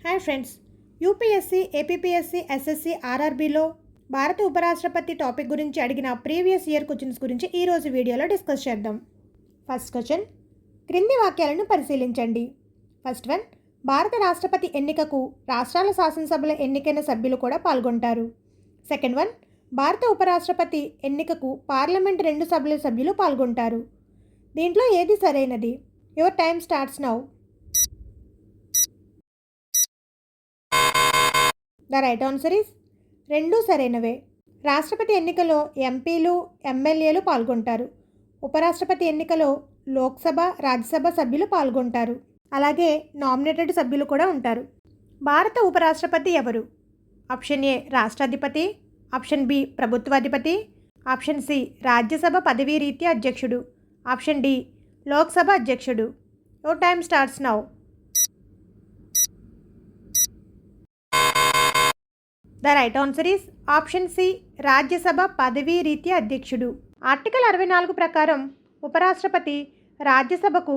Hi friends, UPSC, APPSC, SSC, ఆర్ఆర్బీలో భారత ఉపరాష్ట్రపతి టాపిక్ గురించి అడిగిన ప్రీవియస్ ఇయర్ క్వశ్చన్స్ గురించి ఈరోజు వీడియోలో డిస్కస్ చేద్దాం. ఫస్ట్ క్వశ్చన్, క్రింది వాక్యాలను పరిశీలించండి. ఫస్ట్ వన్, భారత రాష్ట్రపతి ఎన్నికకు రాష్ట్రాల శాసనసభల ఎన్నికైన సభ్యులు కూడా పాల్గొంటారు. సెకండ్ వన్, భారత ఉపరాష్ట్రపతి ఎన్నికకు పార్లమెంట్ 2 సభల సభ్యులు పాల్గొంటారు. దీంట్లో ఏది సరైనది? Your time starts now. The right answer is 2 సరైనవే. రాష్ట్రపతి ఎన్నికలో ఎంపీలు, ఎమ్మెల్యేలు పాల్గొంటారు. ఉపరాష్ట్రపతి ఎన్నికలో లోక్సభ, రాజ్యసభ సభ్యులు పాల్గొంటారు. అలాగే నామినేటెడ్ సభ్యులు కూడా ఉంటారు. భారత ఉపరాష్ట్రపతి ఎవరు? ఆప్షన్ ఏ రాష్ట్రాధిపతి, ఆప్షన్ బి ప్రభుత్వాధిపతి, ఆప్షన్ సి రాజ్యసభ పదవీ రీత్యా అధ్యక్షుడు, ఆప్షన్ డి లోక్సభ అధ్యక్షుడు. Your time starts now. The right answer is option C Rajya Sabha పదవీ రీత్యా అధ్యక్షుడు. ఆర్టికల్ 64 ప్రకారం ఉపరాష్ట్రపతి రాజ్యసభకు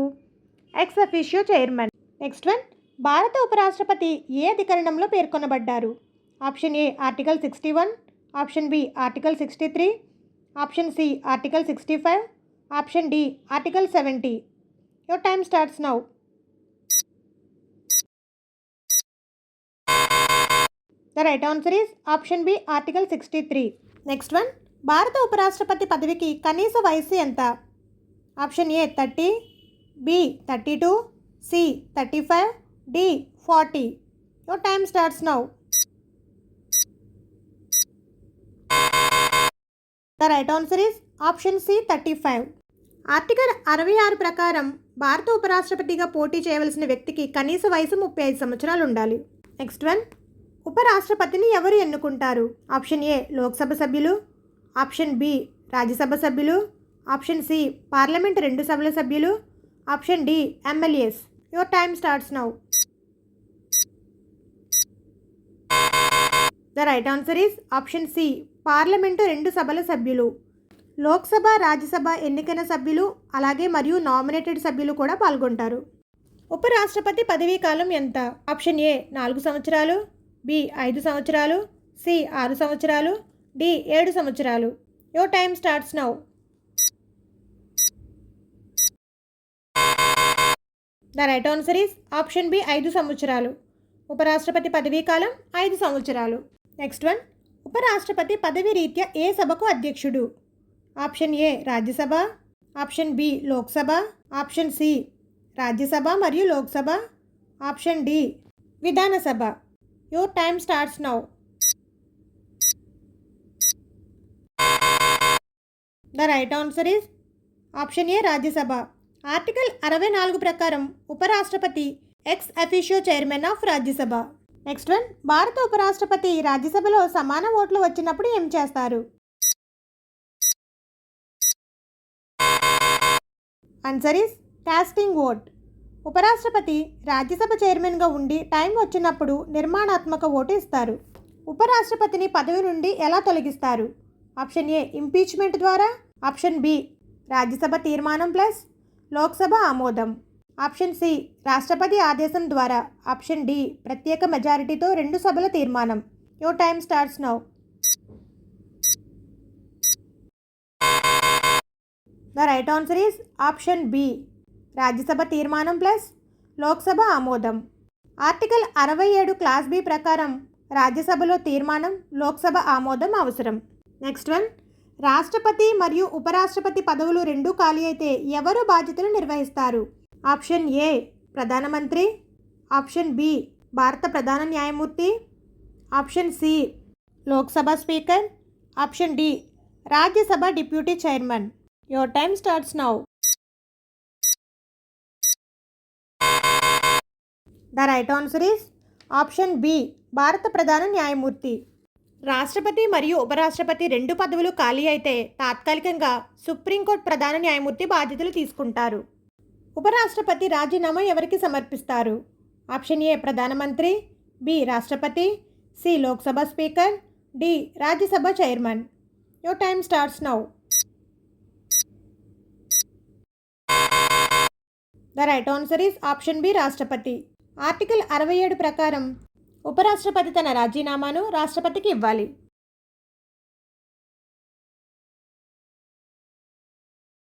ex officio chairman. Next one, భారత ఉపరాష్ట్రపతి ఏ అధికరణంలో పేర్కొనబడ్డారు? Option A article 61, option B article 63, option C article 65, option D article 70. Your time starts now. The right answer is option B article 63. Next one, భారత ఉపరాష్ట్రపతి పదవికి కనీస వయస్సు ఎంత? Option A 30, B 32, C 35, D 40. Your time starts now. The right answer is option C 35. Article 66 ప్రకారం భారత ఉపరాష్ట్రపతిగా పోటీ చేయవలసిన వ్యక్తికి కనీస వయసు 35 సంవత్సరాలు ఉండాలి. నెక్స్ట్ వన్, ఉపరాష్ట్రపతిని ఎవరు ఎన్నుకుంటారు? ఆప్షన్ ఏ లోక్సభ సభ్యులు, ఆప్షన్ బి రాజ్యసభ సభ్యులు, ఆప్షన్ సి పార్లమెంట్ 2 సభల సభ్యులు, option D MLAs. Your time starts now. The right answer is option C parliament 2 సభల సభ్యులు. లోక్సభ, రాజ్యసభ ఎన్నికైన సభ్యులు అలాగే మరియు నామినేటెడ్ సభ్యులు కూడా పాల్గొంటారు. ఉపరాష్ట్రపతి పదవీ కాలం ఎంత? ఆప్షన్ ఏ 4 సంవత్సరాలు, బి 5 సంవత్సరాలు, సి 6 సంవత్సరాలు, డి 7 సంవత్సరాలు. Your time starts now. The right answer is option B 5 సంవత్సరాలు. ఉపరాష్ట్రపతి పదవీ కాలం 5 సంవత్సరాలు. నెక్స్ట్ వన్, ఉపరాష్ట్రపతి పదవి రీత్యా ఏ సభకు అధ్యక్షుడు? Option A Rajya Sabha, option B Lok Sabha, option C Rajya Sabha మరియు Lok Sabha, option D Vidhan Sabha. Your time starts now. The right answer is option A Rajya Sabha. Article 64 ప్రకారం ఉపరాష్ట్రపతి ex officio chairman of Rajya Sabha. Next one, భారత ఉపరాష్ట్రపతి రాజ్యసభలో సమాన ఓట్లు వచ్చినప్పుడు ఏం చేస్తారు? Answer is casting vote. ఉపరాష్ట్రపతి రాజ్యసభ చైర్మన్గా ఉండి టైం వచ్చినప్పుడు నిర్మాణాత్మక ఓటు ఇస్తారు. ఉపరాష్ట్రపతిని పదవి నుండి ఎలా తొలగిస్తారు? ఆప్షన్ ఏ ఇంపీచ్మెంట్ ద్వారా, ఆప్షన్ బి రాజ్యసభ తీర్మానం ప్లస్ లోక్సభ ఆమోదం, ఆప్షన్ సి రాష్ట్రపతి ఆదేశం ద్వారా, ఆప్షన్ డి ప్రత్యేక మెజారిటీతో 2 సభల తీర్మానం. Your time starts now. The right answer is option B Rajya Sabha తీర్మానం ప్లస్ లోక్సభ ఆమోదం. ఆర్టికల్ 67 క్లాస్ బి ప్రకారం రాజ్యసభలో తీర్మానం, లోక్సభ ఆమోదం అవసరం. నెక్స్ట్ వన్, రాష్ట్రపతి మరియు ఉపరాష్ట్రపతి పదవులు 2 ఖాళీ అయితే ఎవరు బాధ్యతలు నిర్వహిస్తారు? ఆప్షన్ ఏ ప్రధానమంత్రి, ఆప్షన్ బి భారత ప్రధాన న్యాయమూర్తి, option C Lok Sabha speaker, option D Rajya Sabha deputy chairman. Your time starts now. The right answer is option B భారత ప్రధాన న్యాయమూర్తి. రాష్ట్రపతి మరియు ఉపరాష్ట్రపతి 2 పదవులు ఖాళీ అయితే తాత్కాలికంగా సుప్రీంకోర్టు ప్రధాన న్యాయమూర్తి బాధ్యతలు తీసుకుంటారు. ఉపరాష్ట్రపతి రాజీనామా ఎవరికి సమర్పిస్తారు? ఆప్షన్ ఏ ప్రధానమంత్రి, బి రాష్ట్రపతి, C Lok Sabha speaker, D Rajya Sabha chairman. Your time starts now. The right answer is option B రాష్ట్రపతి. ఆర్టికల్ 67 ప్రకారం ఉపరాష్ట్రపతి తన రాజీనామాను రాష్ట్రపతికి ఇవ్వాలి.